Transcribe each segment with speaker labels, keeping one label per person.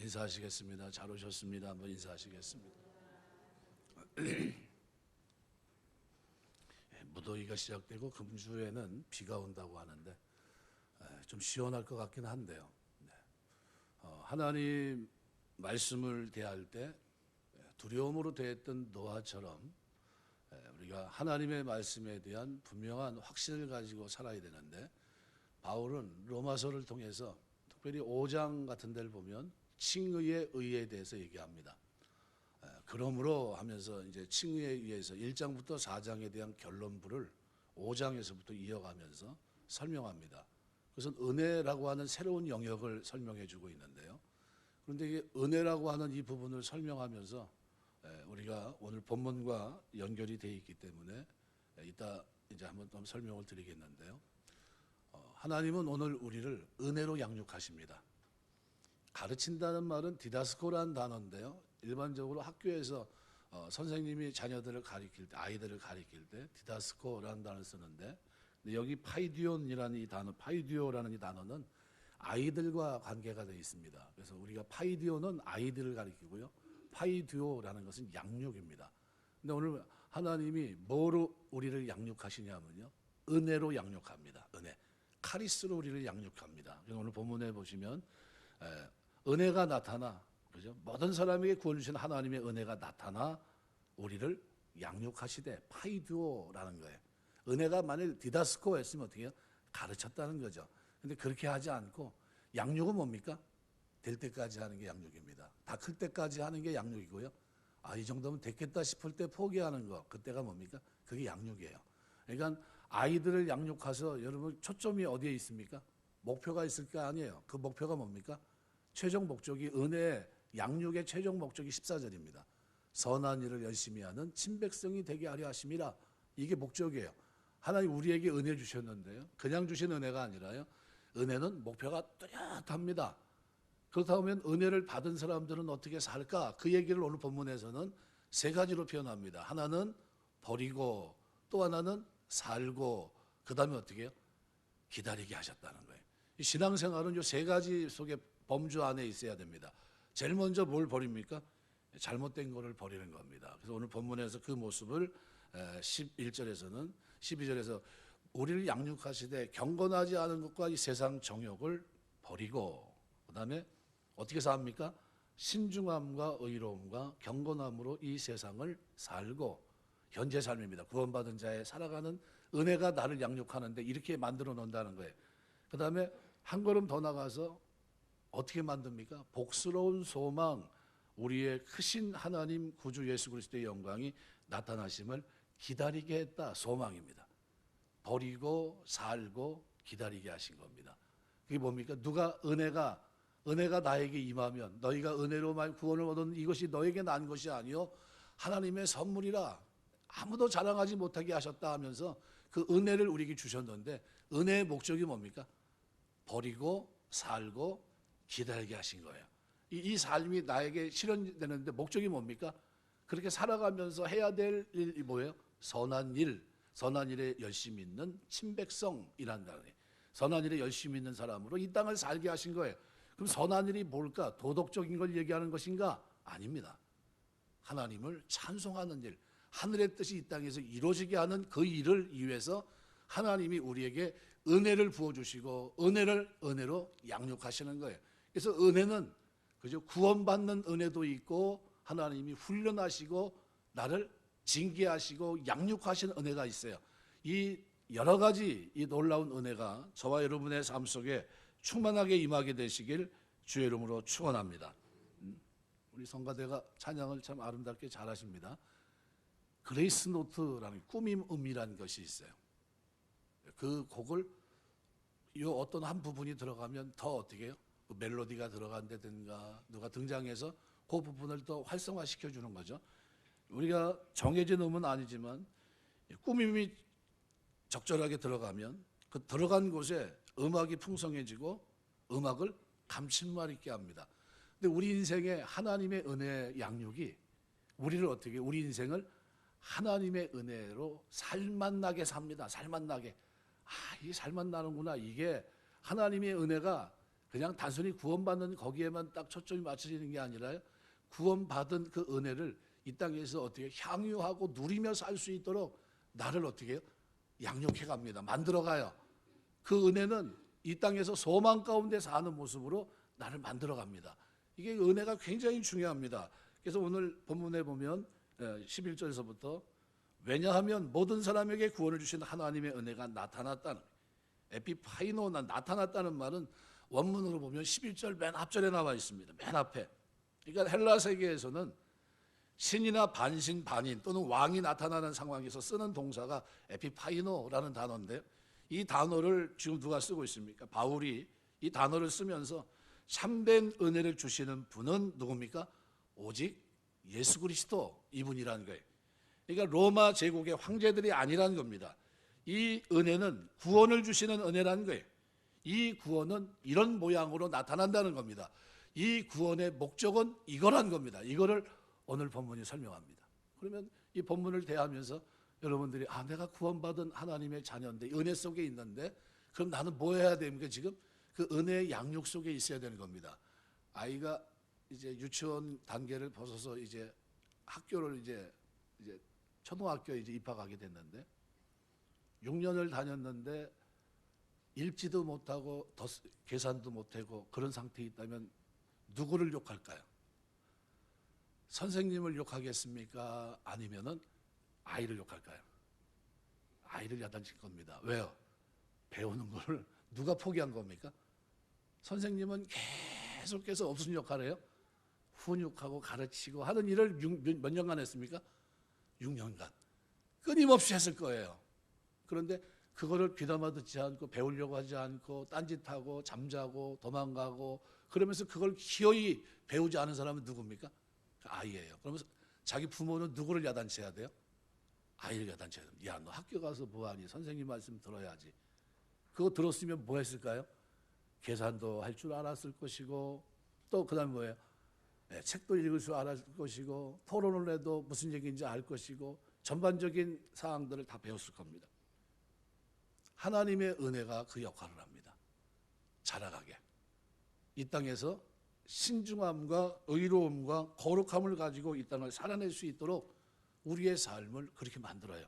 Speaker 1: 인사하시겠습니다. 잘 오셨습니다. 한번 인사하시겠습니다. 무더위가 시작되고 금주에는 비가 온다고 하는데 좀 시원할 것 같긴 한데요. 하나님 말씀을 대할 때 두려움으로 대했던 노아처럼 우리가 하나님의 말씀에 대한 분명한 확신을 가지고 살아야 되는데, 바울은 로마서를 통해서 특별히 5장 같은 데를 보면 칭의의 의에 대해서 얘기합니다. 그러므로 하면서 이제 칭의에 의해서 1장부터 4장에 대한 결론부를 5장에서부터 이어가면서 설명합니다. 그것은 은혜라고 하는 새로운 영역을 설명해 주고 있는데요. 그런데 이게 은혜라고 하는 이 부분을 설명하면서 우리가 오늘 본문과 연결이 되어 있기 때문에 이따 이제 한번 좀 설명을 드리겠는데요. 하나님은 오늘 우리를 은혜로 양육하십니다. 가르친다는 말은 디다스코라는 단어인데요. 일반적으로 학교에서 선생님이 자녀들을 가리킬 때, 아이들을 가리킬 때 디다스코라는 단어를 쓰는데, 근데 여기 파이디온이라는 이 단어, 파이디오라는 이 단어는 아이들과 관계가 되어 있습니다. 그래서 우리가 파이디오는 아이들을 가리키고요, 파이디오라는 것은 양육입니다. 근데 오늘 하나님이 뭐로 우리를 양육하시냐면요, 은혜로 양육합니다. 은혜, 카리스로 우리를 양육합니다. 오늘 본문에 보시면 은혜가 나타나, 그죠? 모든 사람에게 구원 주신 하나님의 은혜가 나타나 우리를 양육하시되, 파이두오라는 거예요. 은혜가 만일 디다스코였으면 어떻게 해요? 가르쳤다는 거죠. 근데 그렇게 하지 않고 양육은 뭡니까? 될 때까지 하는 게 양육입니다. 다 클 때까지 하는 게 양육이고요. 이 정도면 됐겠다 싶을 때 포기하는 거, 그때가 뭡니까? 그게 양육이에요. 그러니까 아이들을 양육해서 여러분 초점이 어디에 있습니까? 목표가 있을 거 아니에요. 그 목표가 뭡니까? 최종 목적이, 은혜 양육의 최종 목적이 14절입니다. 선한 일을 열심히 하는 친백성이 되게 하려 하심이라. 이게 목적이에요. 하나님 우리에게 은혜 주셨는데요, 그냥 주신 은혜가 아니라요, 은혜는 목표가 뚜렷합니다. 그렇다면 은혜를 받은 사람들은 어떻게 살까? 그 얘기를 오늘 본문에서는 세 가지로 표현합니다. 하나는 버리고, 또 하나는 살고, 그 다음에 어떻게 해요? 기다리게 하셨다는 거예요. 이 신앙생활은 이 세 가지 속에 범주 안에 있어야 됩니다. 제일 먼저 뭘 버립니까? 잘못된 거를 버리는 겁니다. 그래서 오늘 본문에서 그 모습을 11절에서는, 12절에서 우리를 양육하시되 경건하지 않은 것과 이 세상 정욕을 버리고, 그 다음에 어떻게 삽니까? 신중함과 의로움과 경건함으로 이 세상을 살고, 현재 삶입니다. 구원받은 자의 살아가는 은혜가 나를 양육하는데 이렇게 만들어 놓는다는 거예요. 그 다음에 한 걸음 더 나가서 어떻게 만듭니까? 복스러운 소망, 우리의 크신 하나님 구주 예수 그리스도의 영광이 나타나심을 기다리게 했다. 소망입니다. 버리고 살고 기다리게 하신 겁니다. 그게 뭡니까? 누가 은혜가 나에게 임하면, 너희가 은혜로 말 구원을 얻은 이것이 너에게 난 것이 아니요 하나님의 선물이라, 아무도 자랑하지 못하게 하셨다 하면서 그 은혜를 우리에게 주셨는데, 은혜의 목적이 뭡니까? 버리고 살고 기다리게 하신 거예요. 이 삶이 나에게 실현되는데 목적이 뭡니까? 그렇게 살아가면서 해야 될 일이 뭐예요? 선한 일에 열심히 있는 친백성이라는 단어예요. 선한 일에 열심히 있는 사람으로 이 땅을 살게 하신 거예요. 그럼 선한 일이 뭘까? 도덕적인 걸 얘기하는 것인가? 아닙니다. 하나님을 찬송하는 일, 하늘의 뜻이 이 땅에서 이루어지게 하는 그 일을 위해서 하나님이 우리에게 은혜를 부어주시고 은혜로 양육하시는 거예요. 그래서 은혜는 그죠, 구원받는 은혜도 있고 하나님이 훈련하시고 나를 징계하시고 양육하시는 은혜가 있어요. 이 여러 가지 이 놀라운 은혜가 저와 여러분의 삶 속에 충만하게 임하게 되시길 주의 이름으로 축원합니다. 우리 성가대가 찬양을 참 아름답게 잘하십니다. 그레이스 노트라는 꾸밈 음이라는 것이 있어요. 그 곡을 이 어떤 한 부분이 들어가면 더 어떻게 해요? 그 멜로디가 들어간다든가 누가 등장해서 그 부분을 더 활성화시켜 주는 거죠. 우리가 정해진 음은 아니지만 꾸밈이 적절하게 들어가면 그 들어간 곳에 음악이 풍성해지고 음악을 감칠맛 있게 합니다. 근데 우리 인생에 하나님의 은혜 양육이 우리를 어떻게, 우리 인생을 하나님의 은혜로 살맛나게 삽니다. 살맛나게. 이게 살맛나는구나. 이게 하나님의 은혜가 그냥 단순히 구원받는 거기에만 딱 초점이 맞춰지는 게 아니라 구원받은 그 은혜를 이 땅에서 어떻게 향유하고 누리며 살 수 있도록 나를 어떻게 해요? 양육해 갑니다. 만들어 가요. 그 은혜는 이 땅에서 소망 가운데 사는 모습으로 나를 만들어 갑니다. 이게 은혜가 굉장히 중요합니다. 그래서 오늘 본문에 보면 11절에서부터 왜냐하면 모든 사람에게 구원을 주시는 하나님의 은혜가 나타났다는, 에피파이노나 나타났다는 말은 원문으로 보면 11절 맨 앞절에 나와 있습니다. 맨 앞에. 그러니까 헬라 세계에서는 신이나 반신, 반인 또는 왕이 나타나는 상황에서 쓰는 동사가 에피파이노라는 단어인데, 이 단어를 지금 누가 쓰고 있습니까? 바울이 이 단어를 쓰면서 참된 은혜를 주시는 분은 누굽니까? 오직 예수 그리스도 이분이라는 거예요. 그러니까 로마 제국의 황제들이 아니라는 겁니다. 이 은혜는 구원을 주시는 은혜라는 거예요. 이 구원은 이런 모양으로 나타난다는 겁니다. 이 구원의 목적은 이거란 겁니다. 이거를 오늘 본문이 설명합니다. 그러면 이 본문을 대하면서 여러분들이 내가 구원받은 하나님의 자녀인데 은혜 속에 있는데 그럼 나는 뭐 해야 됩니까? 지금 그 은혜의 양육 속에 있어야 되는 겁니다. 아이가 이제 유치원 단계를 벗어서 이제 학교를 이제 초등학교에 이제 입학하게 됐는데 6년을 다녔는데 읽지도 못하고 계산도 못하고 그런 상태에 있다면 누구를 욕할까요? 선생님을 욕하겠습니까? 아니면은 아이를 욕할까요? 아이를 야단칠 겁니다. 왜요? 배우는 걸 누가 포기한 겁니까? 선생님은 계속해서 무슨 역할을 해요? 훈육하고 가르치고 하는 일을 몇 년간 했습니까? 6년간. 끊임없이 했을 거예요. 그런데 그거를 귀담아 듣지 않고 배우려고 하지 않고 딴짓하고 잠자고 도망가고 그러면서 그걸 기어이 배우지 않은 사람은 누굽니까? 아이예요. 그러면서 자기 부모는 누구를 야단쳐야 돼요? 아이를 야단쳐야 돼요. 야, 너 학교 가서 뭐하니? 선생님 말씀 들어야지. 그거 들었으면 뭐 했을까요? 계산도 할 줄 알았을 것이고 또 그다음 뭐예요? 책도 읽을 줄 알았을 것이고 토론을 해도 무슨 얘기인지 알 것이고 전반적인 사항들을 다 배웠을 겁니다. 하나님의 은혜가 그 역할을 합니다. 자라가게. 이 땅에서 신중함과 의로움과 거룩함을 가지고 이 땅을 살아낼 수 있도록 우리의 삶을 그렇게 만들어요.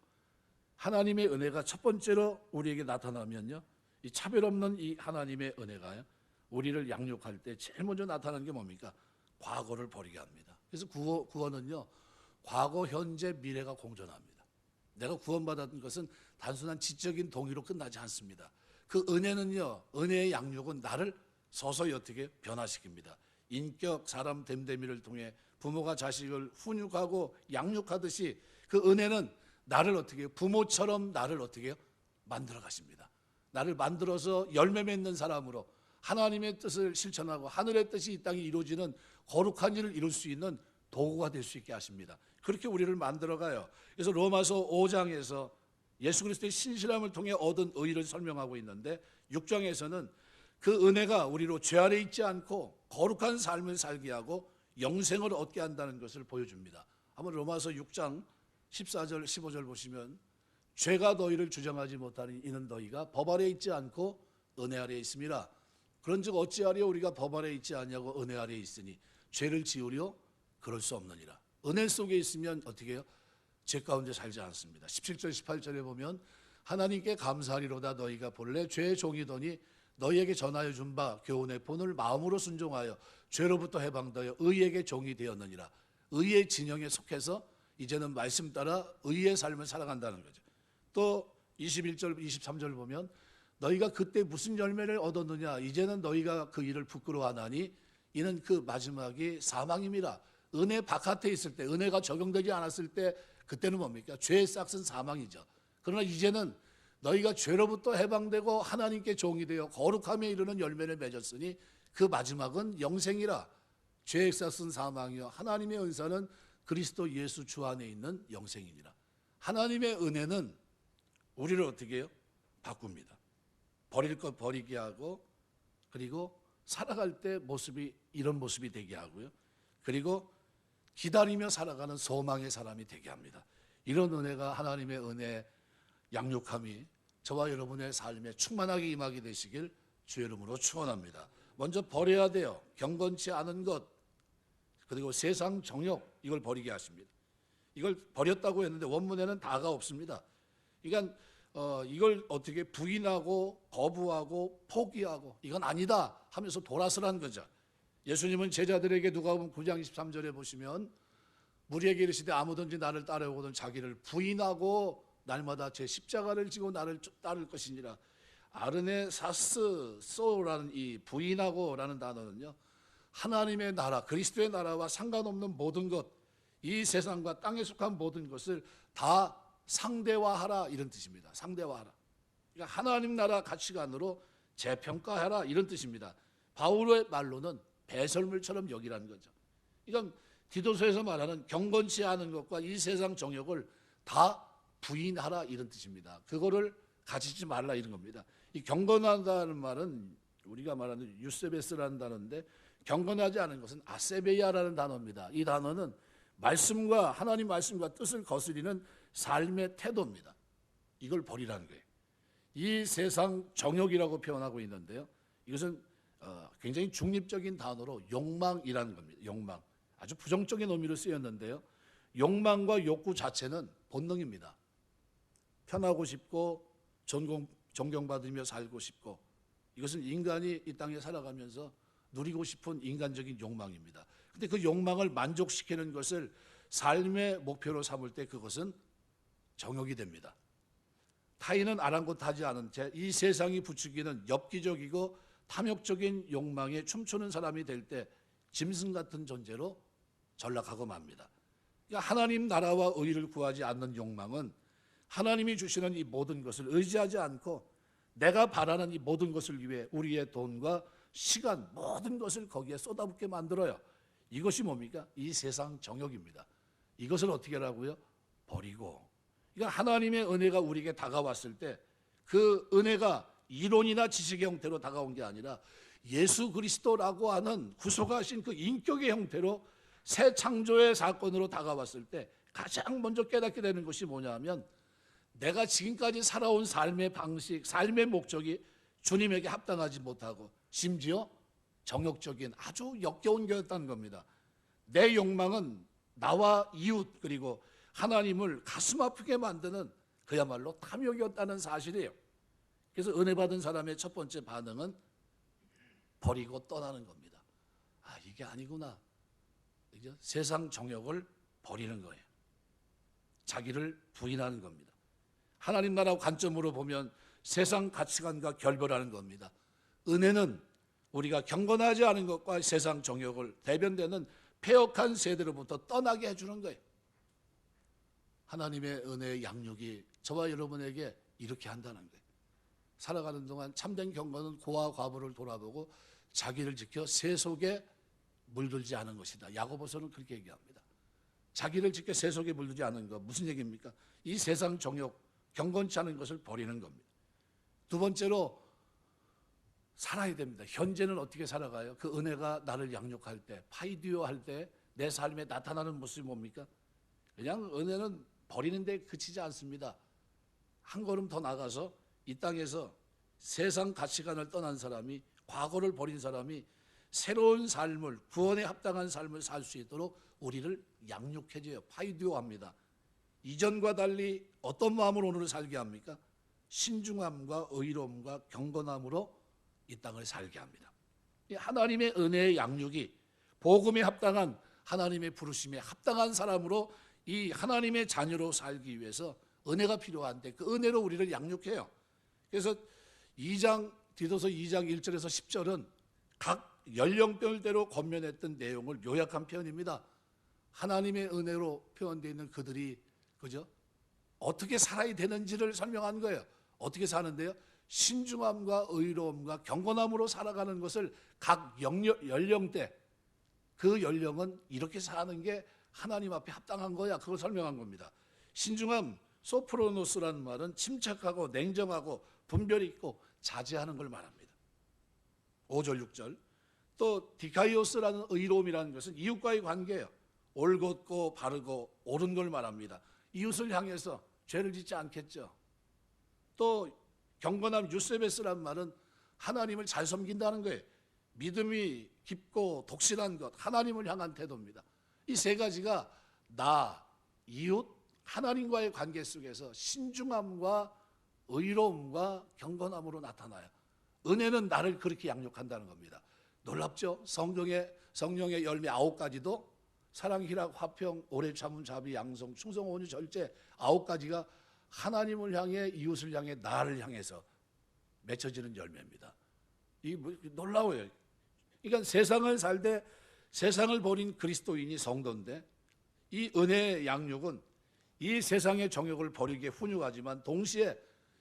Speaker 1: 하나님의 은혜가 첫 번째로 우리에게 나타나면요, 이 차별 없는 이 하나님의 은혜가 우리를 양육할 때 제일 먼저 나타나는 게 뭡니까? 과거를 버리게 합니다. 그래서 구원은요, 과거, 현재, 미래가 공존합니다. 내가 구원받았던 것은 단순한 지적인 동의로 끝나지 않습니다. 그 은혜는요, 은혜의 양육은 나를 서서히 어떻게 변화시킵니다. 인격, 사람 됨됨이를 통해 부모가 자식을 훈육하고 양육하듯이 그 은혜는 나를 어떻게 부모처럼 나를 어떻게 만들어 가십니다. 나를 만들어서 열매 맺는 사람으로 하나님의 뜻을 실천하고 하늘의 뜻이 이 땅에 이루어지는 거룩한 일을 이룰 수 있는 도구가 될 수 있게 하십니다. 그렇게 우리를 만들어가요. 그래서 로마서 5장에서 예수 그리스도의 신실함을 통해 얻은 의를 설명하고 있는데 6장에서는 그 은혜가 우리로 죄 아래 있지 않고 거룩한 삶을 살게 하고 영생을 얻게 한다는 것을 보여줍니다. 한번 로마서 6장 14절 15절 보시면 죄가 너희를 주장하지 못하니 이는 너희가 법 아래 있지 않고 은혜 아래 있음이라. 그런즉 어찌하리요 우리가 법 아래 있지 아니하고 은혜 아래 있으니 죄를 지으려 그럴 수 없느니라. 은혜 속에 있으면 어떻게 해요? 죄 가운데 살지 않습니다. 17절 18절에 보면 하나님께 감사하리로다 너희가 본래 죄의 종이더니 너희에게 전하여 준 바 교훈의 본을 마음으로 순종하여 죄로부터 해방되어 의에게 종이 되었느니라. 의의 진영에 속해서 이제는 말씀 따라 의의 삶을 살아간다는 거죠. 또 21절 23절 보면 너희가 그때 무슨 열매를 얻었느냐 이제는 너희가 그 일을 부끄러워하나니 이는 그 마지막이 사망임이라. 은혜 바깥에 있을 때 은혜가 적용되지 않았을 때 그때는 뭡니까? 죄의 싹은 사망이죠. 그러나 이제는 너희가 죄로부터 해방되고 하나님께 종이 되어 거룩함에 이르는 열매를 맺었으니 그 마지막은 영생이라. 죄의 싹은 사망이요 하나님의 은사는 그리스도 예수 주 안에 있는 영생이니라. 하나님의 은혜는 우리를 어떻게 해요? 바꿉니다. 버릴 것 버리게 하고 그리고 살아갈 때 모습이 이런 모습이 되게 하고요. 그리고 기다리며 살아가는 소망의 사람이 되게 합니다. 이런 은혜가 하나님의 은혜 양육함이 저와 여러분의 삶에 충만하게 임하게 되시길 주의 이름으로 축원합니다. 먼저 버려야 돼요. 경건치 않은 것, 그리고 세상 정욕, 이걸 버리게 하십니다. 이걸 버렸다고 했는데 원문에는 다가 없습니다. 그러니까 이걸 어떻게 부인하고 거부하고 포기하고 이건 아니다 하면서 돌아서란 거죠. 예수님은 제자들에게 누가복음 9장 23절에 보시면 무리에게 이르시되 아무든지 나를 따라오거든 자기를 부인하고 날마다 제 십자가를 지고 나를 따를 것이니라. 아르네사스 소라는 이 부인하고라는 단어는요, 하나님의 나라, 그리스도의 나라와 상관없는 모든 것, 이 세상과 땅에 속한 모든 것을 다 상대화하라, 이런 뜻입니다. 상대화하라. 그러니까 하나님 나라 가치관으로 재평가하라, 이런 뜻입니다. 바울의 말로는 배설물처럼 여기라는 거죠. 이건 디도서에서 말하는 경건치 않은 것과 이 세상 정욕을 다 부인하라, 이런 뜻입니다. 그거를 가지지 말라, 이런 겁니다. 이 경건하다는 말은 우리가 말하는 유세베스라는 단어인데, 경건하지 않은 것은 아세베이아라는 단어입니다. 이 단어는 말씀과 하나님 말씀과 뜻을 거스리는 삶의 태도입니다. 이걸 버리라는 거예요. 이 세상 정욕이라고 표현하고 있는데요, 이것은 굉장히 중립적인 단어로 욕망이라는 겁니다. 욕망, 아주 부정적인 의미로 쓰였는데요, 욕망과 욕구 자체는 본능입니다. 편하고 싶고 존경받으며 살고 싶고, 이것은 인간이 이 땅에 살아가면서 누리고 싶은 인간적인 욕망입니다. 그런데 그 욕망을 만족시키는 것을 삶의 목표로 삼을 때 그것은 정욕이 됩니다. 타인은 아랑곳하지 않은 채 이 세상이 부추기는 엽기적이고 탐욕적인 욕망에 춤추는 사람이 될 때 짐승 같은 존재로 전락하고 맙니다. 그러니까 하나님 나라와 의를 구하지 않는 욕망은 하나님이 주시는 이 모든 것을 의지하지 않고 내가 바라는 이 모든 것을 위해 우리의 돈과 시간, 모든 것을 거기에 쏟아붓게 만들어요. 이것이 뭡니까? 이 세상 정욕입니다. 이것을 어떻게 하라고요? 버리고. 그러니까 하나님의 은혜가 우리에게 다가왔을 때 그 은혜가 이론이나 지식의 형태로 다가온 게 아니라 예수 그리스도라고 하는 구속하신 그 인격의 형태로 새 창조의 사건으로 다가왔을 때 가장 먼저 깨닫게 되는 것이 뭐냐 하면, 내가 지금까지 살아온 삶의 방식, 삶의 목적이 주님에게 합당하지 못하고 심지어 정욕적인 아주 역겨운 거였다는 겁니다. 내 욕망은 나와 이웃 그리고 하나님을 가슴 아프게 만드는 그야말로 탐욕이었다는 사실이에요. 그래서 은혜 받은 사람의 첫 번째 반응은 버리고 떠나는 겁니다. 아, 이게 아니구나. 그죠? 세상 정욕을 버리는 거예요. 자기를 부인하는 겁니다. 하나님 나라 관점으로 보면 세상 가치관과 결별하는 겁니다. 은혜는 우리가 경건하지 않은 것과 세상 정욕을 대변되는 폐역한 세대로부터 떠나게 해주는 거예요. 하나님의 은혜의 양육이 저와 여러분에게 이렇게 한다는 거예요. 살아가는 동안 참된 경건은 고와 과부를 돌아보고 자기를 지켜 세속에 물들지 않은 것이다. 야고보서는 그렇게 얘기합니다. 자기를 지켜 세속에 물들지 않은 것, 무슨 얘기입니까? 이 세상 정욕, 경건치 않은 것을 버리는 겁니다. 두 번째로 살아야 됩니다. 현재는 어떻게 살아가요? 그 은혜가 나를 양육할 때, 파이디오 할 때 내 삶에 나타나는 모습이 뭡니까? 그냥 은혜는 버리는 데 그치지 않습니다. 한 걸음 더 나가서 이 땅에서 세상 가치관을 떠난 사람이, 과거를 버린 사람이 새로운 삶을, 구원에 합당한 삶을 살 수 있도록 우리를 양육해줘요. 파이디오합니다. 이전과 달리 어떤 마음으로 오늘을 살게 합니까? 신중함과 의로움과 경건함으로 이 땅을 살게 합니다. 하나님의 은혜의 양육이 복음에 합당한, 하나님의 부르심에 합당한 사람으로 이 하나님의 자녀로 살기 위해서 은혜가 필요한데 그 은혜로 우리를 양육해요. 그래서 디도서 2장 1절에서 10절은 각 연령별대로 권면했던 내용을 요약한 표현입니다. 하나님의 은혜로 표현되어 있는 그들이, 그죠? 어떻게 살아야 되는지를 설명한 거예요. 어떻게 사는데요? 신중함과 의로움과 경건함으로 살아가는 것을 각 연령대, 그 연령은 이렇게 사는 게 하나님 앞에 합당한 거야. 그걸 설명한 겁니다. 신중함, 소프로노스라는 말은 침착하고 냉정하고 분별 있고 자제하는 걸 말합니다. 5절 6절. 또 디카이오스라는 의로움이라는 것은 이웃과의 관계예요. 올곧고 바르고 옳은 걸 말합니다. 이웃을 향해서 죄를 짓지 않겠죠. 또 경건함 유세베스라는 말은 하나님을 잘 섬긴다는 거예요. 믿음이 깊고 독실한 것, 하나님을 향한 태도입니다. 이 세 가지가 나, 이웃, 하나님과의 관계 속에서 신중함과 의로움과 경건함으로 나타나요. 은혜는 나를 그렇게 양육한다는 겁니다. 놀랍죠? 성령의 열매 9가지도 사랑, 희락, 화평, 오래 참음, 자비, 양성, 충성, 온유, 절제 9가지가 하나님을 향해, 이웃을 향해, 나를 향해서 맺혀지는 열매입니다. 이게 놀라워요. 그러니까 세상을 살되 세상을 버린 그리스도인이 성도인데, 이 은혜의 양육은 이 세상의 정욕을 버리게 훈육하지만 동시에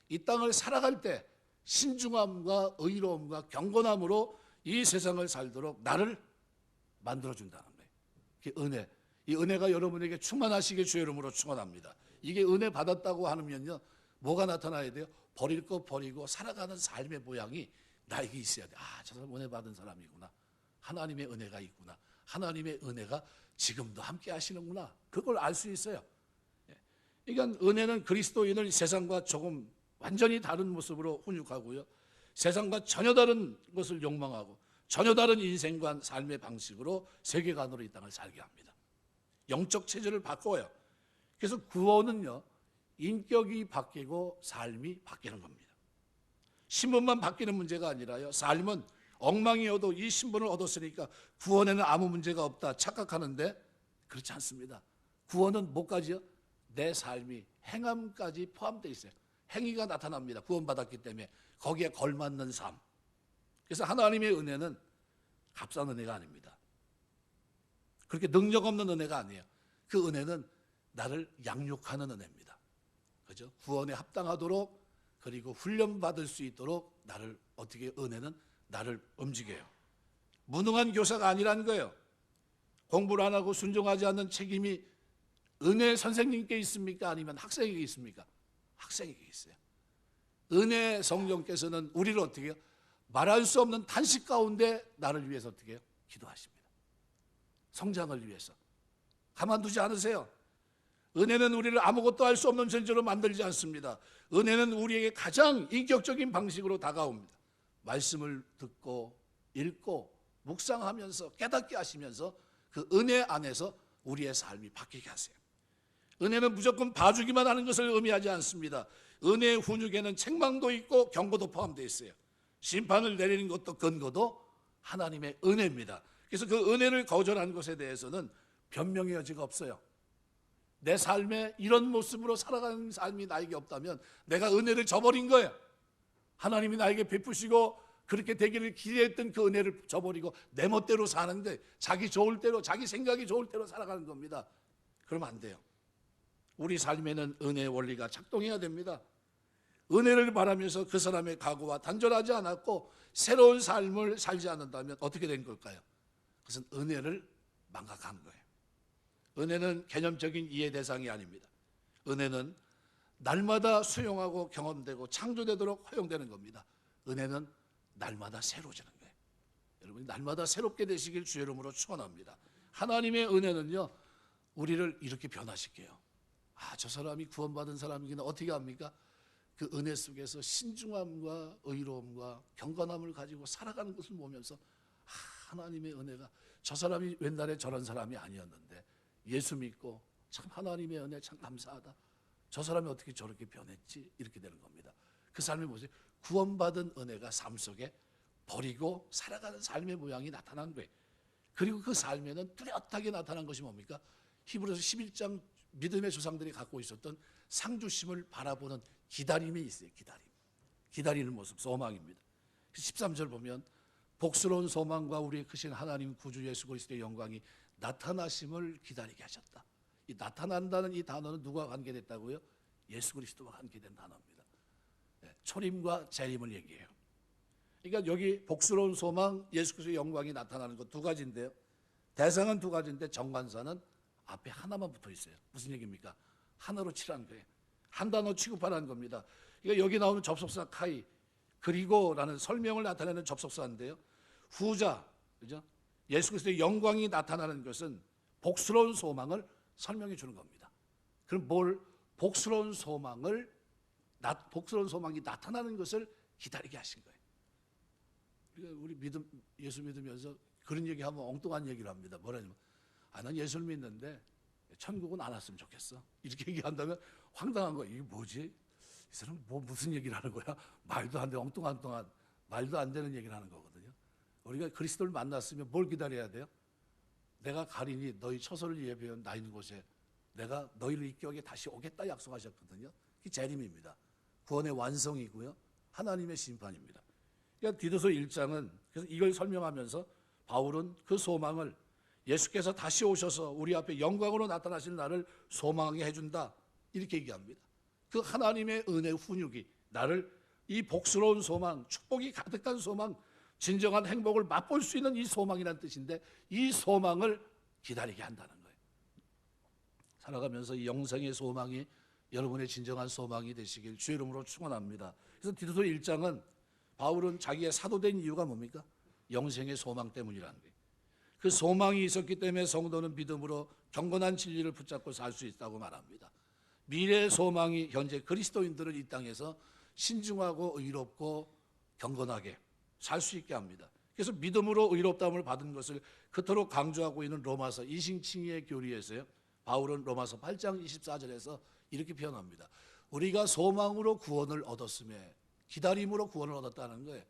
Speaker 1: 이 땅을 살아갈 때 신중함과 의로움과 경건함으로 이 세상을 살도록 나를 만들어준다는 거예요. 이게 은혜. 이 은혜가 여러분에게 충만하시게 주의 이름으로 축원합니다. 이게 은혜 받았다고 하면요, 뭐가 나타나야 돼요? 버릴 것 버리고 살아가는 삶의 모양이 나에게 있어야 돼. 아, 저 사람 은혜 받은 사람이구나. 하나님의 은혜가 있구나. 하나님의 은혜가 지금도 함께 하시는구나. 그걸 알 수 있어요. 그러니까 은혜는 그리스도인을 세상과 조금 완전히 다른 모습으로 훈육하고요, 세상과 전혀 다른 것을 욕망하고 전혀 다른 인생관, 삶의 방식으로 세계관으로 이 땅을 살게 합니다. 영적 체질을 바꿔요. 그래서 구원은요, 인격이 바뀌고 삶이 바뀌는 겁니다. 신분만 바뀌는 문제가 아니라요, 삶은 엉망이어도 이 신분을 얻었으니까 구원에는 아무 문제가 없다 착각하는데 그렇지 않습니다. 구원은 뭐까지요? 내 삶이 행함까지 포함되어 있어요. 행위가 나타납니다. 구원받았기 때문에 거기에 걸맞는 삶. 그래서 하나님의 은혜는 값싼 은혜가 아닙니다. 그렇게 능력 없는 은혜가 아니에요. 그 은혜는 나를 양육하는 은혜입니다. 그죠? 구원에 합당하도록, 그리고 훈련받을 수 있도록 나를 어떻게, 은혜는 나를 움직여요. 무능한 교사가 아니라는 거예요. 공부를 안 하고 순종하지 않는 책임이 은혜 선생님께 있습니까? 아니면 학생에게 있습니까? 학생에게 있어요. 은혜 성령께서는 우리를 어떻게 해요? 말할 수 없는 탄식 가운데 나를 위해서 어떻게 해요? 기도하십니다. 성장을 위해서. 가만두지 않으세요. 은혜는 우리를 아무것도 할 수 없는 존재로 만들지 않습니다. 은혜는 우리에게 가장 인격적인 방식으로 다가옵니다. 말씀을 듣고 읽고 묵상하면서 깨닫게 하시면서 그 은혜 안에서 우리의 삶이 바뀌게 하세요. 은혜는 무조건 봐주기만 하는 것을 의미하지 않습니다. 은혜의 훈육에는 책망도 있고 경고도 포함되어 있어요. 심판을 내리는 것도 근거도 하나님의 은혜입니다. 그래서 그 은혜를 거절한 것에 대해서는 변명의 여지가 없어요. 내 삶에 이런 모습으로 살아가는 삶이 나에게 없다면 내가 은혜를 저버린 거예요. 하나님이 나에게 베푸시고 그렇게 되기를 기대했던 그 은혜를 저버리고 내 멋대로 사는데, 자기 좋을 대로, 자기 생각이 좋을 대로 살아가는 겁니다. 그러면 안 돼요. 우리 삶에는 은혜의 원리가 작동해야 됩니다. 은혜를 바라면서 그 사람의 각오와 단절하지 않았고 새로운 삶을 살지 않는다면 어떻게 된 걸까요? 그것은 은혜를 망각한 거예요. 은혜는 개념적인 이해 대상이 아닙니다. 은혜는 날마다 수용하고 경험되고 창조되도록 허용되는 겁니다. 은혜는 날마다 새로워지는 거예요. 여러분이 날마다 새롭게 되시길 주의 이름으로 축원합니다. 하나님의 은혜는요, 우리를 이렇게 변화시켜요. 아, 저 사람이 구원받은 사람이긴 어떻게 합니까? 그 은혜 속에서 신중함과 의로움과 경건함을 가지고 살아가는 것을 보면서, 아, 하나님의 은혜가, 저 사람이 옛날에 저런 사람이 아니었는데 예수 믿고 참 하나님의 은혜 참 감사하다. 저 사람이 어떻게 저렇게 변했지? 이렇게 되는 겁니다. 그 삶이 뭐지? 구원받은 은혜가 삶 속에 버리고 살아가는 삶의 모양이 나타난 거예요. 그리고 그 삶에는 뚜렷하게 나타난 것이 뭡니까? 히브리서 11장 믿음의 조상들이 갖고 있었던 상주심을 바라보는 기다림이 있어요. 기다리는 모습, 소망입니다. 13절 보면 복스러운 소망과 우리의 크신 하나님 구주 예수 그리스도의 영광이 나타나심을 기다리게 하셨다. 이 나타난다는 이 단어는 누가 관계됐다고요? 예수 그리스도와 관계된 단어입니다. 초림과 재림을 얘기해요. 그러니까 여기 복스러운 소망, 예수 그리스도의 영광이 나타나는 것 두 가지인데요. 대상은 두 가지인데 정관사는 앞에 하나만 붙어 있어요. 무슨 얘기입니까? 하나로 칠한 거예요. 한 단어 취급하라는 겁니다. 그러니까 여기 나오는 접속사 카이, 그리고라는 설명을 나타내는 접속사인데요. 후자, 그죠? 예수 그리스도의 영광이 나타나는 것은 복스러운 소망을 설명해 주는 겁니다. 그럼 복스러운 소망이 나타나는 것을 기다리게 하신 거예요. 우리 예수 믿으면서 그런 얘기하면 엉뚱한 얘기를 합니다. 뭐라냐면 난 예수를 믿는데 천국은 안 왔으면 좋겠어. 이렇게 얘기한다면 황당한 거야. 이게 뭐지? 이 사람 무슨 얘기를 하는 거야? 말도 안 돼. 엉뚱한 말도 안 되는 얘기를 하는 거거든요. 우리가 그리스도를 만났으면 뭘 기다려야 돼요? 내가 가리니 너희 처소를 예비한 나 있는 곳에 내가 너희를 있게 하게 다시 오겠다 약속하셨거든요. 그게 재림입니다. 구원의 완성이고요. 하나님의 심판입니다. 그러니까 디도서 1장은 그래서 이걸 설명하면서 바울은 그 소망을 예수께서 다시 오셔서 우리 앞에 영광으로 나타나실 날을 소망하게 해준다. 이렇게 얘기합니다. 그 하나님의 은혜 훈육이 나를 이 복스러운 소망, 축복이 가득한 소망, 진정한 행복을 맛볼 수 있는 이 소망이라는 뜻인데 이 소망을 기다리게 한다는 거예요. 살아가면서 이 영생의 소망이 여러분의 진정한 소망이 되시길 주의 이름으로 축원합니다. 그래서 디도서 1장은 바울은 자기의 사도된 이유가 뭡니까? 영생의 소망 때문이라는 거예요. 그 소망이 있었기 때문에 성도는 믿음으로 경건한 진리를 붙잡고 살 수 있다고 말합니다. 미래의 소망이 현재 그리스도인들을 이 땅에서 신중하고 의롭고 경건하게 살 수 있게 합니다. 그래서 믿음으로 의롭다함을 받은 것을 그토록 강조하고 있는 로마서 이신칭의의 교리에서요. 바울은 로마서 8장 24절에서 이렇게 표현합니다. 우리가 소망으로 구원을 얻었음에 기다림으로 구원을 얻었다는 거예요.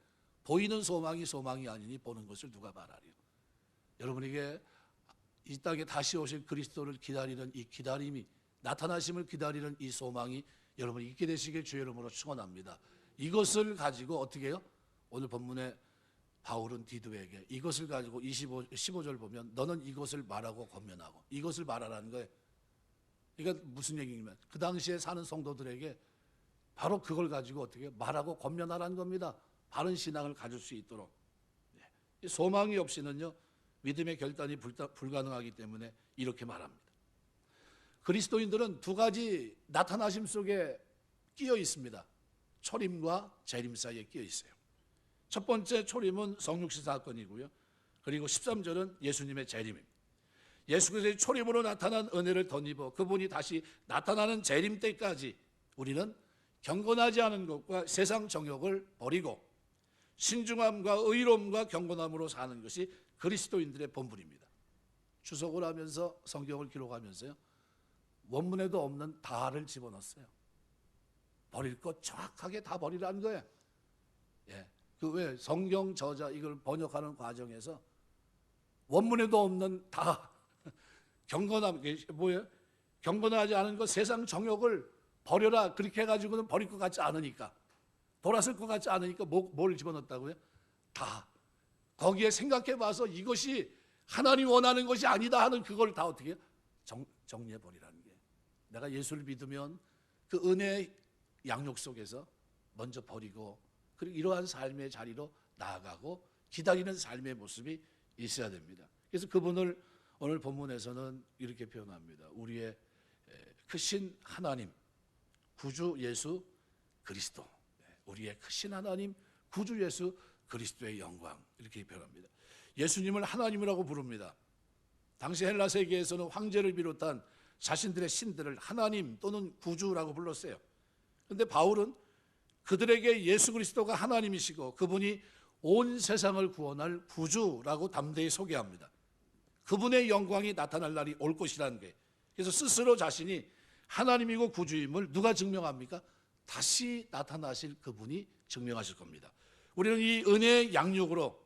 Speaker 1: 보이는 소망이 소망이 아니니 보는 것을 누가 말하리요. 여러분에게 이 땅에 다시 오실 그리스도를 기다리는 이 기다림이 나타나심을 기다리는 이 소망이 여러분이 있게 되시길 주의 이름으로 축원합니다. 이것을 가지고 어떻게 해요? 오늘 본문에 바울은 디도에게 이것을 가지고 15절 보면 너는 이것을 말하고 권면하고 이것을 말하라는 거예요. 그러니까 무슨 얘기냐면 그 당시에 사는 성도들에게 바로 그걸 가지고 어떻게 말하고 권면하라는 겁니다. 바른 신앙을 가질 수 있도록. 소망이 없이는요 믿음의 결단이 불가능하기 때문에 이렇게 말합니다. 그리스도인들은 두 가지 나타나심 속에 끼어 있습니다. 초림과 재림 사이에 끼어 있어요. 첫 번째 초림은 성육신 사건이고요. 그리고 13절은 예수님의 재림입니다. 예수 그리스도의 초림으로 나타난 은혜를 덧입어 그분이 다시 나타나는 재림 때까지 우리는 경건하지 않은 것과 세상 정욕을 버리고 신중함과 의로움과 경건함으로 사는 것이 그리스도인들의 본분입니다. 추석을 하면서 성경을 기록하면서요. 원문에도 없는 다를 집어넣었어요. 버릴 것 정확하게 다 버리라는 거예요. 예. 그 왜 성경 저자 이걸 번역하는 과정에서 원문에도 없는 다 경건함 뭐예요? 경건하지 않은 것 세상 정욕을 버려라 그렇게 해가지고는 버릴 것 같지 않으니까 돌아설 것 같지 않으니까 뭘 집어넣었다고요? 다 거기에 생각해봐서 이것이 하나님 원하는 것이 아니다 하는 그걸 다 어떻게 해요? 정리해버리라는 게 내가 예수를 믿으면 그 은혜의 양육 속에서 먼저 버리고 그리고 이러한 삶의 자리로 나아가고 기다리는 삶의 모습이 있어야 됩니다. 그래서 그분을 오늘 본문에서는 이렇게 표현합니다. 우리의 크신 하나님 구주 예수 그리스도 우리의 크신 하나님 구주 예수 그리스도의 영광 이렇게 표현합니다. 예수님을 하나님이라고 부릅니다. 당시 헬라 세계에서는 황제를 비롯한 자신들의 신들을 하나님 또는 구주라고 불렀어요. 그런데 바울은 그들에게 예수 그리스도가 하나님이시고 그분이 온 세상을 구원할 구주라고 담대히 소개합니다. 그분의 영광이 나타날 날이 올 것이라는 게 그래서 스스로 자신이 하나님이고 구주임을 누가 증명합니까? 다시 나타나실 그분이 증명하실 겁니다. 우리는 이 은혜의 양육으로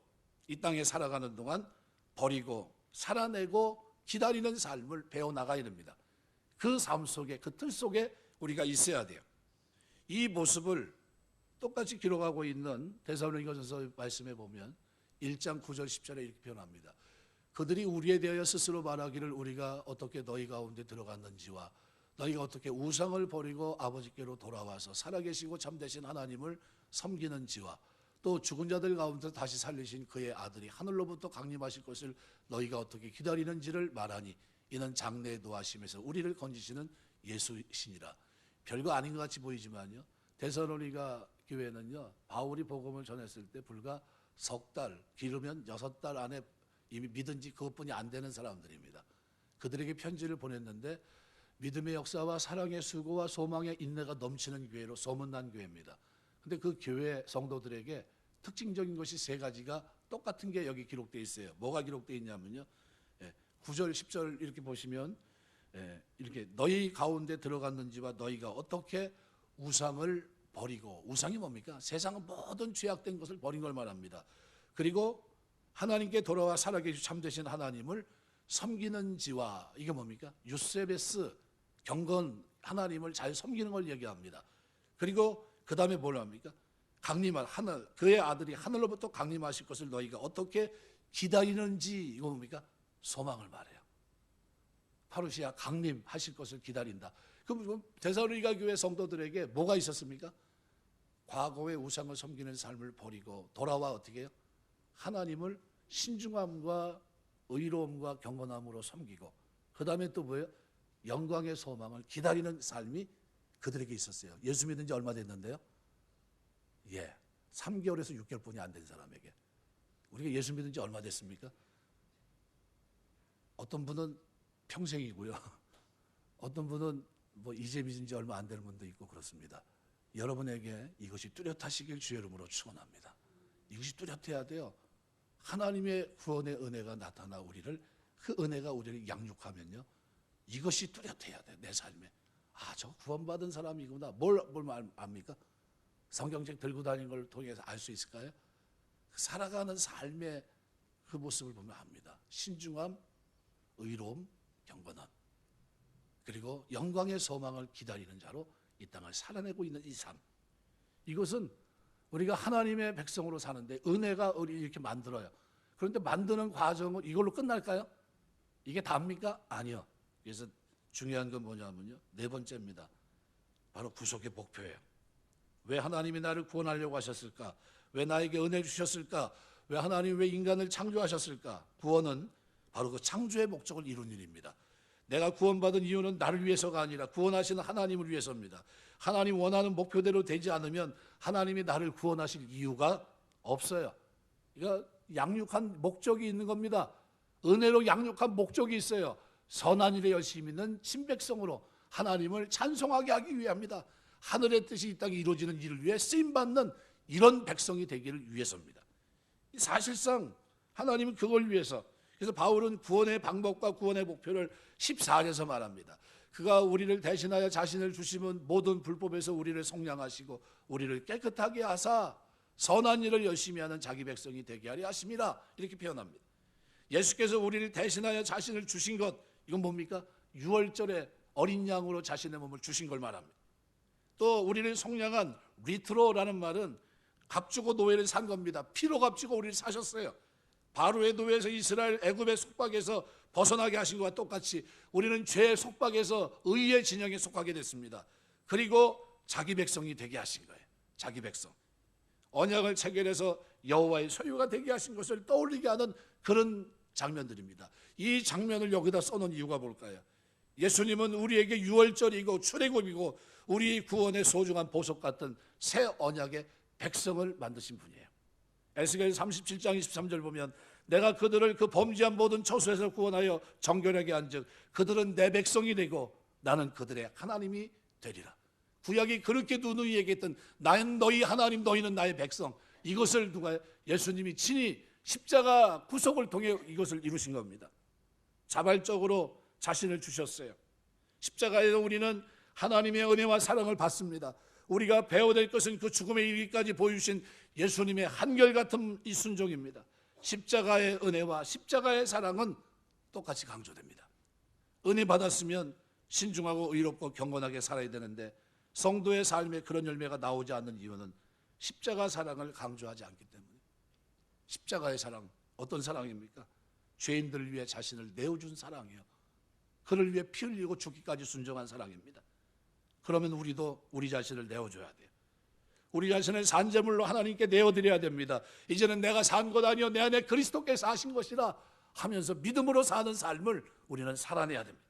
Speaker 1: 이 땅에 살아가는 동안 버리고 살아내고 기다리는 삶을 배워나가야 됩니다. 그 삶 속에 그 틀 속에 우리가 있어야 돼요. 이 모습을 똑같이 기록하고 있는 데살로니가전서 말씀에 보면 1장 9절 10절에 이렇게 표현합니다. 그들이 우리에 대하여 스스로 말하기를 우리가 어떻게 너희 가운데 들어갔는지와 너희가 어떻게 우상을 버리고 아버지께로 돌아와서 살아계시고 참되신 하나님을 섬기는지와 또 죽은 자들 가운데 다시 살리신 그의 아들이 하늘로부터 강림하실 것을 너희가 어떻게 기다리는지를 말하니 이는 장래의 노하심에서 우리를 건지시는 예수시니라. 별거 아닌 것 같이 보이지만요. 데살로니가 교회는요. 바울이 복음을 전했을 때 불과 석 달, 길으면 6달 안에 이미 믿은 지 그것뿐이 안 되는 사람들입니다. 그들에게 편지를 보냈는데 믿음의 역사와 사랑의 수고와 소망의 인내가 넘치는 교회로 소문난 교회입니다. 근데 그 교회 성도들에게 특징적인 것이 세 가지가 똑같은 게 여기 기록되어 있어요. 뭐가 기록되어 있냐면요. 9절, 10절 이렇게 보시면 이렇게 너희 가운데 들어갔는지와 너희가 어떻게 우상을 버리고, 우상이 뭡니까? 세상은 모든 죄악된 것을 버린 걸 말합니다. 그리고 하나님께 돌아와 살아계신 참되신 하나님을 섬기는지와, 이게 뭡니까? 유세베스, 경건, 하나님을 잘 섬기는 걸 얘기합니다. 그리고 그 다음에 뭘 합니까? 강림할 하늘, 그의 아들이 하늘로부터 강림하실 것을 너희가 어떻게 기다리는지, 이거 뭡니까? 소망을 말해요. 파루시아 강림하실 것을 기다린다. 그럼 데살로니가 교회 성도들에게 뭐가 있었습니까? 과거의 우상을 섬기는 삶을 버리고 돌아와 어떻게 해요? 하나님을 신중함과 의로움과 경건함으로 섬기고, 그 다음에 또 뭐예요? 영광의 소망을 기다리는 삶이 그들에게 있었어요. 예수 믿은 지 얼마 됐는데요? 3개월에서 6개월뿐이 안 된 사람에게. 우리가 예수 믿은 지 얼마 됐습니까? 어떤 분은 평생이고요. 어떤 분은 뭐 이제 믿은 지 얼마 안 되는 분도 있고 그렇습니다. 여러분에게 이것이 뚜렷하시길 주의 이름으로 축원합니다. 이것이 뚜렷해야 돼요. 하나님의 구원의 은혜가 나타나 우리를, 그 은혜가 우리를 양육하면요, 이것이 뚜렷해야 돼. 내 삶에. 아, 저 구원받은 사람이구나. 뭘 압니까? 성경책 들고 다니는 걸 통해서 알 수 있을까요? 살아가는 삶의 그 모습을 보면 압니다. 신중함, 의로움, 경건함, 그리고 영광의 소망을 기다리는 자로 이 땅을 살아내고 있는 이 삶. 이것은 우리가 하나님의 백성으로 사는데 은혜가 우리 이렇게 만들어요. 그런데 만드는 과정은 이걸로 끝날까요? 이게 답니까? 아니요. 그래서 중요한 건 뭐냐면요, 네 번째입니다. 바로 구속의 목표예요. 왜 하나님이 나를 구원하려고 하셨을까? 왜 나에게 은혜 주셨을까? 왜 하나님이 왜 인간을 창조하셨을까? 구원은 바로 그 창조의 목적을 이룬 일입니다. 내가 구원받은 이유는 나를 위해서가 아니라 구원하시는 하나님을 위해서입니다. 하나님 원하는 목표대로 되지 않으면 하나님이 나를 구원하실 이유가 없어요. 그러니까 양육한 목적이 있는 겁니다. 은혜로 양육한 목적이 있어요. 선한 일에 열심히 있는 친백성으로 하나님을 찬송하게 하기 위함이다. 하늘의 뜻이 이 땅에 이루어지는 일을 위해 쓰임받는 이런 백성이 되기를 위해서입니다. 사실상 하나님은 그걸 위해서, 그래서 바울은 구원의 방법과 구원의 목표를 14절에서 말합니다. 그가 우리를 대신하여 자신을 주심은 모든 불법에서 우리를 속량하시고 우리를 깨끗하게 하사 선한 일을 열심히 하는 자기 백성이 되게 하려 하심이라, 이렇게 표현합니다. 예수께서 우리를 대신하여 자신을 주신 것, 이건 뭡니까? 6월절에 어린 양으로 자신의 몸을 주신 걸 말합니다. 또 우리를 속량한 리트로라는 말은 값주고 노예를 산 겁니다. 피로 값주고 우리를 사셨어요. 바로의 노예에서 이스라엘 애굽의 속박에서 벗어나게 하신 것과 똑같이 우리는 죄의 속박에서 의의 진영에 속하게 됐습니다. 그리고 자기 백성이 되게 하신 거예요. 자기 백성. 언약을 체결해서 여호와의 소유가 되게 하신 것을 떠올리게 하는 그런 장면들입니다. 이 장면을 여기다 써놓은 이유가 뭘까요? 예수님은 우리에게 유월절이고 출애굽이고 우리 구원의 소중한 보석 같은 새 언약의 백성을 만드신 분이에요. 에스겔 37장 23절 보면 내가 그들을 그 범죄한 모든 처소에서 구원하여 정결하게 한즉 그들은 내 백성이 되고 나는 그들의 하나님이 되리라. 구약이 그렇게 누누이 얘기했던 나는 너희 하나님, 너희는 나의 백성, 이것을 누가, 예수님이 친히 십자가 구속을 통해 이것을 이루신 겁니다. 자발적으로 자신을 주셨어요. 십자가에서 우리는 하나님의 은혜와 사랑을 받습니다. 우리가 배워야 될 것은 그 죽음에 이르기까지 보여주신 예수님의 한결같은 이 순종입니다. 십자가의 은혜와 십자가의 사랑은 똑같이 강조됩니다. 은혜 받았으면 신중하고 의롭고 경건하게 살아야 되는데 성도의 삶에 그런 열매가 나오지 않는 이유는 십자가 사랑을 강조하지 않기 때문에. 십자가의 사랑, 어떤 사랑입니까? 죄인들을 위해 자신을 내어준 사랑이에요. 그를 위해 피 흘리고 죽기까지 순종한 사랑입니다. 그러면 우리도 우리 자신을 내어줘야 돼요. 우리 자신을 산제물로 하나님께 내어드려야 됩니다. 이제는 내가 산 것 아니요 내 안에 그리스도께서 하신 것이라 하면서 믿음으로 사는 삶을 우리는 살아내야 됩니다.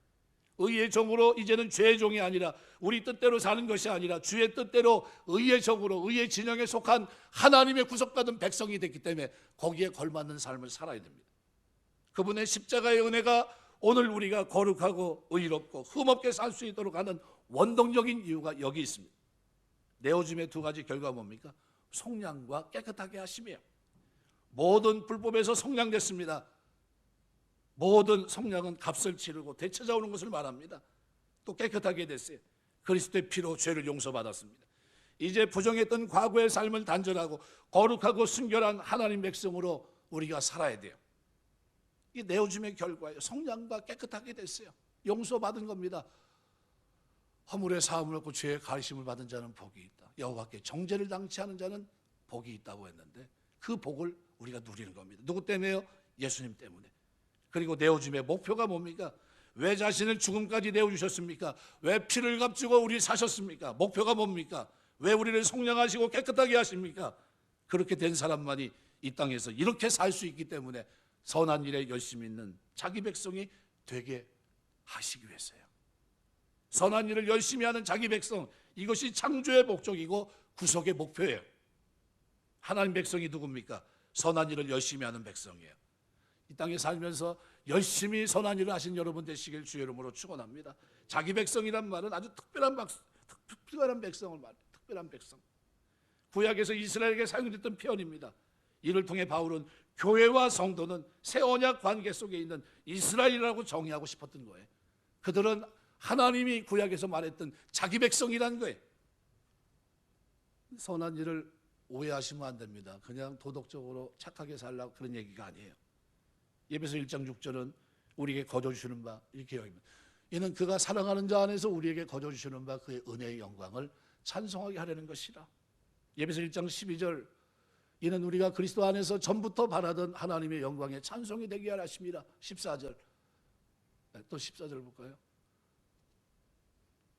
Speaker 1: 의의 종으로, 이제는 죄의 종이 아니라 우리 뜻대로 사는 것이 아니라 주의 뜻대로 의의 종으로 의의 진영에 속한 하나님의 구속받은 백성이 됐기 때문에 거기에 걸맞는 삶을 살아야 됩니다. 그분의 십자가의 은혜가 오늘 우리가 거룩하고 의롭고 흠없게 살 수 있도록 하는 원동적인 이유가 여기 있습니다. 내어줌의 두 가지 결과가 뭡니까? 속량과 깨끗하게 하시며 모든 불법에서 속량됐습니다. 모든 속량은 값을 치르고 되찾아오는 것을 말합니다. 또 깨끗하게 됐어요. 그리스도의 피로 죄를 용서받았습니다. 이제 부정했던 과거의 삶을 단절하고 거룩하고 순결한 하나님 백성으로 우리가 살아야 돼요. 이 내어줌의 결과예요. 속량과 깨끗하게 됐어요. 용서받은 겁니다. 허물의 사함을 얻고 죄의 가르침을 받은 자는 복이 있다. 여호와께 정죄를 당치 않은 자는 복이 있다고 했는데 그 복을 우리가 누리는 겁니다. 누구 때문에요? 예수님 때문에. 그리고 내어줌의 목표가 뭡니까? 왜 자신을 죽음까지 내어주셨습니까? 왜 피를 값주고 우리를 사셨습니까? 목표가 뭡니까? 왜 우리를 속량하시고 깨끗하게 하십니까? 그렇게 된 사람만이 이 땅에서 이렇게 살 수 있기 때문에 선한 일에 열심히 있는 자기 백성이 되게 하시기 위해서요. 선한 일을 열심히 하는 자기 백성, 이것이 창조의 목적이고 구속의 목표예요. 하나님 백성이 누굽니까? 선한 일을 열심히 하는 백성이에요. 이 땅에 살면서 열심히 선한 일을 하신 여러분 되시길 주의 이름으로 축원합니다. 자기 백성이란 말은 아주 특별한 백성을 말해요. 특별한 백성. 구약에서 이스라엘에게 사용됐던 표현입니다. 이를 통해 바울은 교회와 성도는 새 언약 관계 속에 있는 이스라엘이라고 정의하고 싶었던 거예요. 그들은 하나님이 구약에서 말했던 자기 백성이라는 거예요. 선한 일을 오해하시면 안 됩니다. 그냥 도덕적으로 착하게 살라고 그런 얘기가 아니에요. 예배서 1장 6절은 우리에게 거저주시는 바 이렇게 여깁니다. 이는 그가 사랑하는 자 안에서 우리에게 거저주시는 바 그의 은혜의 영광을 찬송하게 하려는 것이라. 예배서 1장 12절 이는 우리가 그리스도 안에서 전부터 바라던 하나님의 영광의 찬송이 되게 하라 하십니다. 14절 또 14절 볼까요?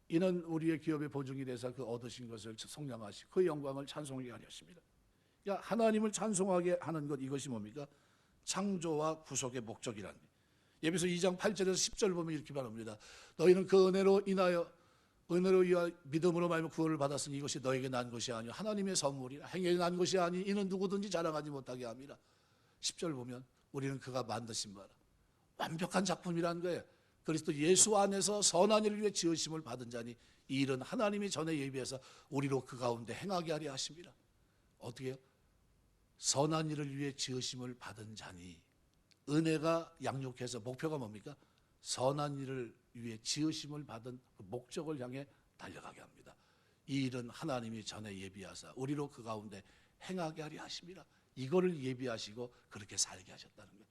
Speaker 1: 이는 우리의 기업의 보증이 되사 그 얻으신 것을 속량하시고 그 영광을 찬송하게 하려 하십니다. 그러니까 하나님을 찬송하게 하는 것, 이것이 뭡니까? 창조와 구속의 목적이란. 예배서 2장 8절에서 10절 보면 이렇게 말합니다. 너희는 그 은혜로 인하여 믿음으로 말미암아 구원을 받았으니 이것이 너에게 난 것이 아니요 하나님의 선물이라. 행위에 난 것이 아니 이는 누구든지 자랑하지 못하게 함이라. 10절 보면 우리는 그가 만드신 바라. 완벽한 작품이라는 거예요. 그리스도 예수 안에서 선한 일을 위해 지으심을 받은 자니 이 일은 하나님이 전에 예비해서 우리로 그 가운데 행하게 하려 하십니다. 어떻게 해요? 선한 일을 위해 지으심을 받은 자니, 은혜가 양육해서 목표가 뭡니까? 선한 일을 위해 지으심을 받은 그 목적을 향해 달려가게 합니다. 이 일은 하나님이 전에 예비하사 우리로 그 가운데 행하게 하려 하십니다. 이거를 예비하시고 그렇게 살게 하셨다는 거예요.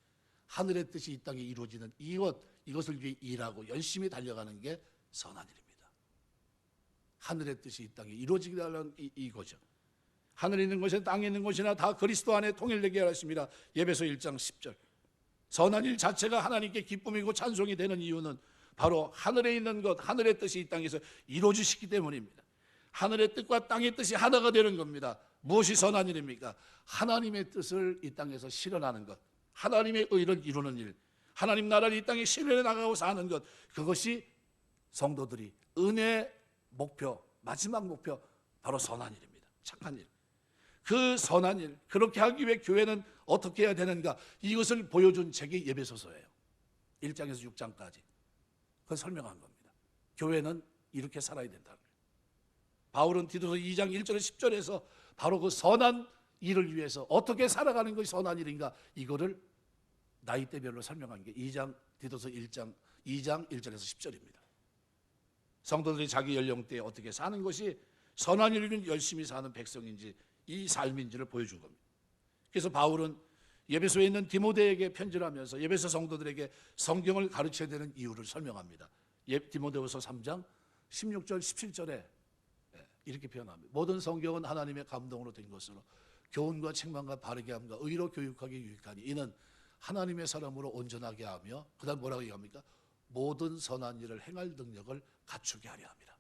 Speaker 1: 하늘의 뜻이 이 땅에 이루어지는 이것을 위해 일하고 열심히 달려가는 게 선한 일입니다. 하늘의 뜻이 이 땅에 이루어지게 하려는 이거죠. 하늘에 있는 것이나 땅에 있는 것이나 다 그리스도 안에 통일되게 하십니다. 예배서 1장 10절. 선한 일 자체가 하나님께 기쁨이고 찬송이 되는 이유는 바로 하늘에 있는 것, 하늘의 뜻이 이 땅에서 이루어지시기 때문입니다. 하늘의 뜻과 땅의 뜻이 하나가 되는 겁니다. 무엇이 선한 일입니까? 하나님의 뜻을 이 땅에서 실현하는 것, 하나님의 의를 이루는 일, 하나님 나라를 이 땅에 실현해 나가고 사는 것, 그것이 성도들이 은혜의 목표, 마지막 목표, 바로 선한 일입니다. 착한 일. 그 선한 일, 그렇게 하기 위해 교회는 어떻게 해야 되는가, 이것을 보여준 책이 예배소서예요. 1장에서 6장까지 그걸 설명한 겁니다. 교회는 이렇게 살아야 된다는 거예요. 바울은 디도서 2장 1절에서 10절에서 바로 그 선한 일을 위해서 어떻게 살아가는 것이 선한 일인가, 이거를 나이대별로 설명한 게 디도서 1장 2장 1절에서 10절입니다. 성도들이 자기 연령대에 어떻게 사는 것이 선한 일을 열심히 사는 백성인지, 이 삶인지를 보여준 겁니다. 그래서 바울은 예배소에 있는 디모데에게 편지를 하면서 예배소 성도들에게 성경을 가르쳐야 되는 이유를 설명합니다. 디모데후서 3장 16절 17절에 이렇게 표현합니다. 모든 성경은 하나님의 감동으로 된 것으로 교훈과 책망과 바르게 함과 의로 교육하기 유익하니 이는 하나님의 사람으로 온전하게 하며, 그 다음 뭐라고 얘기합니까? 모든 선한 일을 행할 능력을 갖추게 하려 합니다.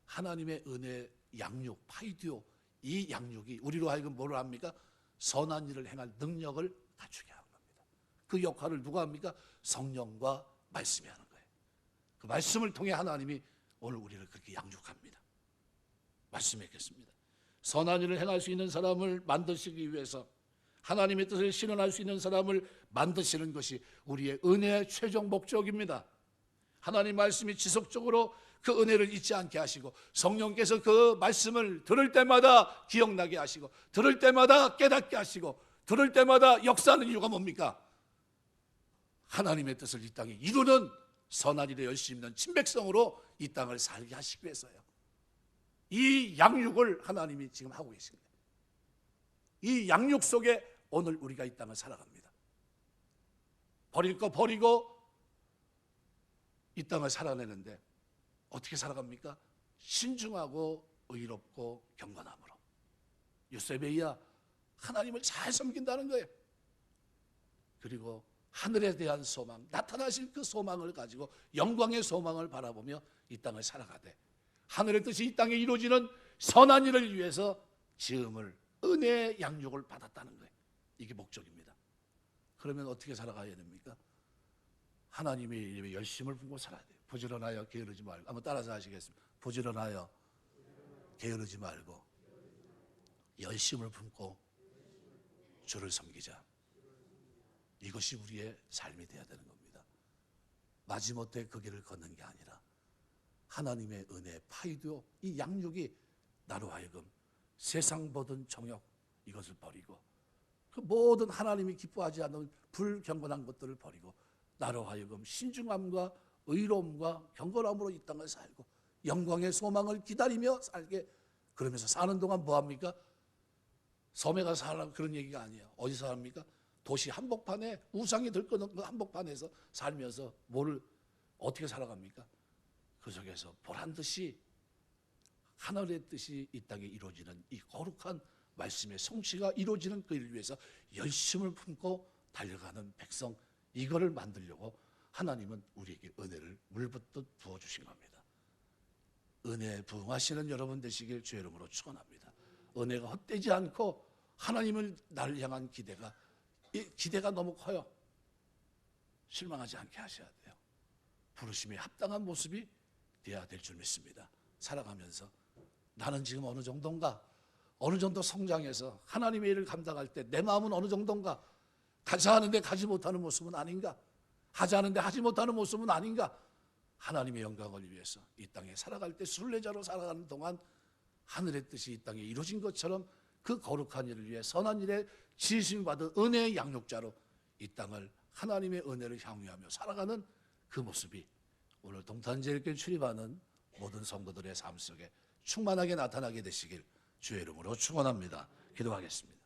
Speaker 1: 하나님의 은혜 양육, 파이디오, 이 양육이 우리로 하여금 뭐를 합니까? 선한 일을 행할 능력을 갖추게 하는 겁니다. 그 역할을 누가 합니까? 성령과 말씀이 하는 거예요. 그 말씀을 통해 하나님이 오늘 우리를 그렇게 양육합니다. 말씀했겠습니다. 선한 일을 행할 수 있는 사람을 만드시기 위해서, 하나님의 뜻을 실현할 수 있는 사람을 만드시는 것이 우리의 은혜의 최종 목적입니다. 하나님 말씀이 지속적으로 그 은혜를 잊지 않게 하시고 성령께서 그 말씀을 들을 때마다 기억나게 하시고 들을 때마다 깨닫게 하시고 들을 때마다 역사하는 이유가 뭡니까? 하나님의 뜻을 이 땅에 이루는 선한 일에 열심히 있는 친백성으로 이 땅을 살게 하시기 위해서요. 이 양육을 하나님이 지금 하고 계십니다. 이 양육 속에 오늘 우리가 이 땅을 살아갑니다. 버릴 거 버리고 이 땅을 살아내는데 어떻게 살아갑니까? 신중하고 의롭고 경건함으로. 요셉이야 하나님을 잘 섬긴다는 거예요. 그리고 하늘에 대한 소망, 나타나실 그 소망을 가지고 영광의 소망을 바라보며 이 땅을 살아가되 하늘의 뜻이 이 땅에 이루어지는 선한 일을 위해서 지음을 은혜의 양육을 받았다는 거예요. 이게 목적입니다. 그러면 어떻게 살아가야 됩니까? 하나님의 이름에 열심을 품고 살아야 돼요. 부지런하여 게으르지 말고. 한번 따라서 하시겠습니다. 부지런하여 게으르지 말고 열심을 품고 주를 섬기자. 이것이 우리의 삶이 되어야 되는 겁니다. 마지못해 그 길을 걷는 게 아니라 하나님의 은혜, 파이도 이 양육이 나로 하여금 세상 모든 정욕 이것을 버리고 그 모든 하나님이 기뻐하지 않는 불경건한 것들을 버리고 나로 하여금 신중함과 의로움과 경건함으로 이 땅을 살고 영광의 소망을 기다리며 살게. 그러면서 사는 동안 뭐합니까? 섬에 가서 살라고 그런 얘기가 아니에요. 어디서 삽니까? 도시 한복판에 우상이 들끓는 그 한복판에서 살면서 뭐를 어떻게 살아갑니까? 그 속에서 보란듯이 하늘의 뜻이 이 땅에 이루어지는 이 거룩한 말씀의 성취가 이루어지는 그 일을 위해서 열심을 품고 달려가는 백성, 이거를 만들려고 하나님은 우리에게 은혜를 물붓듯 부어주신 겁니다. 은혜에 부응하시는 여러분 되시길 주의 이름으로 축원합니다. 은혜가 헛되지 않고 하나님을 나를 향한 기대가, 이 기대가 너무 커요. 실망하지 않게 하셔야 돼요. 부르심에 합당한 모습이 되어야 될 줄 믿습니다. 살아가면서 나는 지금 어느 정도인가, 어느 정도 성장해서 하나님의 일을 감당할 때 내 마음은 어느 정도인가, 가자 하는데 가지 못하는 모습은 아닌가, 하자 하는데 하지 못하는 모습은 아닌가. 하나님의 영광을 위해서 이 땅에 살아갈 때 순례자로 살아가는 동안 하늘의 뜻이 이 땅에 이루어진 것처럼 그 거룩한 일을 위해 선한 일에 지으심을 받은 은혜의 양육자로 이 땅을 하나님의 은혜를 향유하며 살아가는 그 모습이 오늘 동탄제일교회 출입하는 모든 성도들의 삶 속에 충만하게 나타나게 되시길 주의 이름으로 축원합니다. 기도하겠습니다.